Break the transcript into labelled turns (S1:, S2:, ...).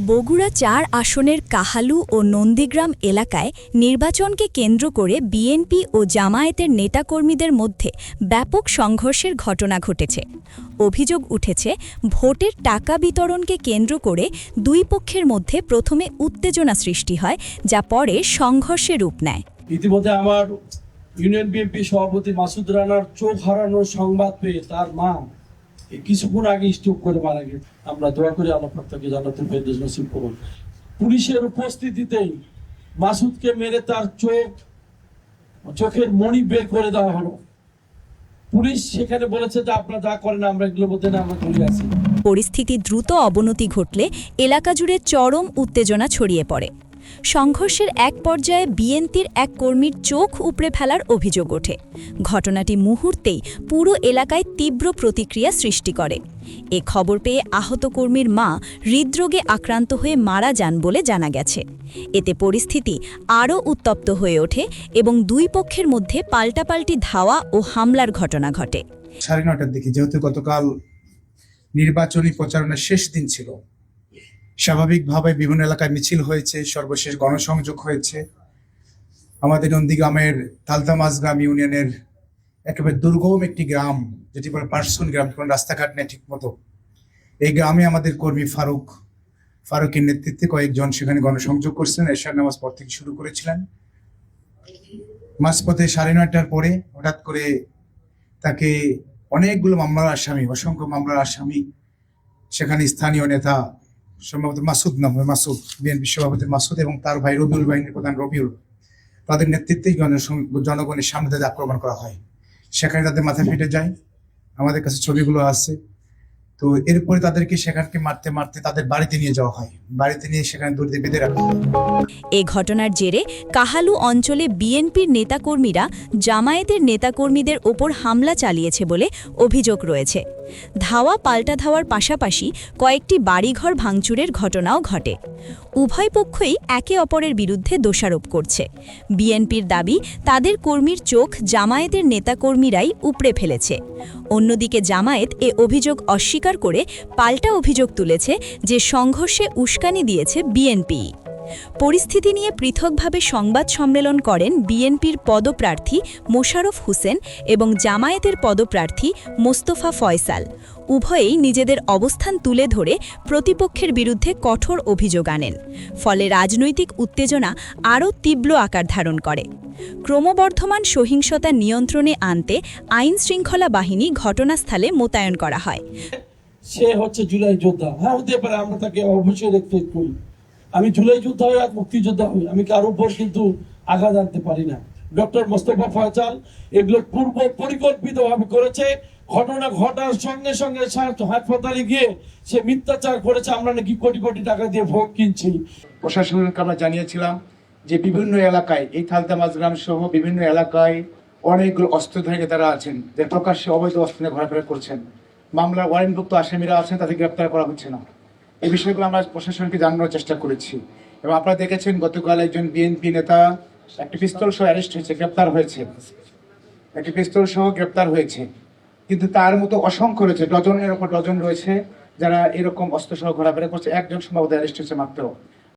S1: বগুড়া ৪ আসনের কাহালু ও নন্দীগ্রাম এলাকায় নির্বাচনকে কেন্দ্র করে বিএনপি ও জামায়াতের নেতাকর্মীদের মধ্যে ব্যাপক সংঘর্ষের ঘটনা ঘটেছে। অভিযোগ উঠেছে, ভোটের টাকা বিতরণকে কেন্দ্র করে দুই পক্ষের মধ্যে প্রথমে উত্তেজনা সৃষ্টি হয়, যা পরে সংঘর্ষে রূপ নেয়।
S2: ইতিমধ্যে আমার ইউনিয়ন বিএনপি সভাপতি মাসুদ রানার চোখ হারানোর সংবাদ পেয়ে তার মা কিছুক্ষণ আগে স্ট্রোক করে মারা গেছে। আমরা দোয়া করি আল্লাহ তাকে জান্নাতুল ফেরদৌস নসিব করুন। পুলিশের উপস্থিতিতেই মাসুদকে মেরে তার চোখের মণি বের করে দেওয়া হলো। পুলিশ সেখানে বলেছে যে আপনারা যা করেন আমরা এগুলো বলতে না, আমরা চলে আসি।
S1: পরিস্থিতি দ্রুত অবনতি ঘটলে এলাকা জুড়ে চরম উত্তেজনা ছড়িয়ে পড়ে। সংঘর্ষের এক পর্যায়ে বিএনপির এক কর্মীর চোখ উপড়ে ফেলার অভিযোগ ওঠে। ঘটনাটি মুহূর্তেই পুরো এলাকায় তীব্র প্রতিক্রিয়া সৃষ্টি করে। এ খবর পেয়ে আহত কর্মীর মা হৃদরোগে আক্রান্ত হয়ে মারা যান বলে জানা গেছে। এতে পরিস্থিতি আরও উত্তপ্ত হয়ে ওঠে এবং দুই পক্ষের মধ্যে পাল্টাপাল্টি ধাওয়া ও হামলার ঘটনা ঘটে।
S3: 9:30টার দিকে, যেহেতু গতকাল নির্বাচনী প্রচারণার শেষ দিন ছিল, স্বাভাবিকভাবে বিভিন্ন এলাকায় মিছিল হয়েছে, সর্বশেষ গণসংযোগ হয়েছে। আমাদের নন্দীগ্রামের তালতামাজগ্রাম ইউনিয়নের একেবারে দুর্গম একটি গ্রাম, যেটি বলে পার্সন গ্রাম, কোনো রাস্তাঘাট নেই ঠিক মতো। এই গ্রামে আমাদের কর্মী ফারুকের নেতৃত্বে কয়েকজন সেখানে গণসংযোগ করছিলেন। এশার নামাজ পর থেকে শুরু করেছিলেন। মাঝপথে 9:30টার পরে হঠাৎ করে তাকে অনেকগুলো মামলার আসামি, অসংখ্য মামলার আসামি, সেখানে স্থানীয় নেতা সম্ভবত মাসুদ বিএনপি সভাপতি মাসুদ এবং তার ভাই রবিউল, বাহিনীর প্রধান রবিউল, তাদের নেতৃত্বেই জনগণের সামনে তাদের আক্রমণ করা হয়। সেখানে তাদের মাথা ফেটে যায়। আমাদের কাছে ছবিগুলো আছে। তো এরপরে তাদেরকে সেখানকে মারতে মারতে তাদের বাড়িতে নিয়ে যাওয়া হয়। বাড়িতে নিয়ে সেখানে দড়িতে বেঁধে রাখা হয়।
S1: এ ঘটনার জেরে কাহালু অঞ্চলে বিএনপির নেতাকর্মীরা জামায়াতের নেতাকর্মীদের ওপর হামলা চালিয়েছে বলে অভিযোগ রয়েছে। ধাওয়া পাল্টা ধাওয়ার পাশাপাশি কয়েকটি বাড়িঘর ভাঙচুরের ঘটনাও ঘটে। উভয় পক্ষই একে অপরের বিরুদ্ধে দোষারোপ করছে। বিএনপির দাবি, তাদের কর্মীর চোখ জামায়াতের নেতাকর্মীরাই উপড়ে ফেলেছে। অন্যদিকে জামায়াত এ অভিযোগ অস্বীকার করে পাল্টা অভিযোগ তুলেছে যে সংঘর্ষে উস্কানি দিয়েছে বিএনপি। পরিস্থিতি নিয়ে পৃথকভাবে সংবাদ সম্মেলন করেন বিএনপির পদপ্রার্থী মোশাররফ হোসেন এবং জামায়াতের পদপ্রার্থী মোস্তফা ফয়সাল। উভয়েই নিজেদের অবস্থান তুলে ধরে প্রতিপক্ষের বিরুদ্ধে কঠোর অভিযোগ আনেন। ফলে রাজনৈতিক উত্তেজনা আরও তীব্র আকার ধারণ করে। ক্রমবর্ধমান সহিংসতা নিয়ন্ত্রণে আনতে আইন শৃঙ্খলা বাহিনী ঘটনাস্থলে মোতায়েন করা হয়।
S2: সে হচ্ছে জুলাই যোদ্ধা, হ্যাঁ হতে পারে, আমরা তাকে অবশ্যই রেসপেক্ট করি। আমি জুলাই যোদ্ধা হই আর মুক্তিযোদ্ধা হই, আমি কারোর উপর কিন্তু আঘাত আনতে পারি না। ডক্টর মোস্তফা ফয়সাল এগুলো পূর্ব পরিকল্পিতভাবে করেছে। ঘটনা ঘটার সঙ্গে সঙ্গে হাসপাতালে গিয়ে সে মিথ্যাচার করেছে, আমরা নাকি কোটি কোটি টাকা দিয়ে ভোট কিনছি।
S3: প্রশাসনকে আমরা জানিয়েছিলাম যে বিভিন্ন এলাকায়, এই তালতামাজগ্রাম সহ বিভিন্ন এলাকায় অনেকগুলো অস্ত্রধারী নেতারা আছেন, যে প্রকাশ্যে অবৈধ অস্ত্র নিয়ে ঘোরাফেরা করছেন। মামলার ওয়ারেন্টভুক্ত আসামিরা আছেন, তাদের গ্রেপ্তার করা হচ্ছে না। এই বিষয়গুলো আমরা প্রশাসনকে জানানোর চেষ্টা করেছি। এবং আপনারা দেখেছেন গতকাল একজন বিএনপি নেতা একটি পিস্তল সহ অ্যারেস্ট হয়েছে, গ্রেপ্তার হয়েছে। একটি পিস্তল সহ গ্রেপ্তার হয়েছে। কিন্তু তার মতো অসংখ্য রয়েছে, ডজনের ওপর ডজন রয়েছে যারা এরকম অস্ত্র সহ ঘোরাফেরা করছে। একজন সম্ভবত অ্যারেস্ট হয়েছে মাত্র।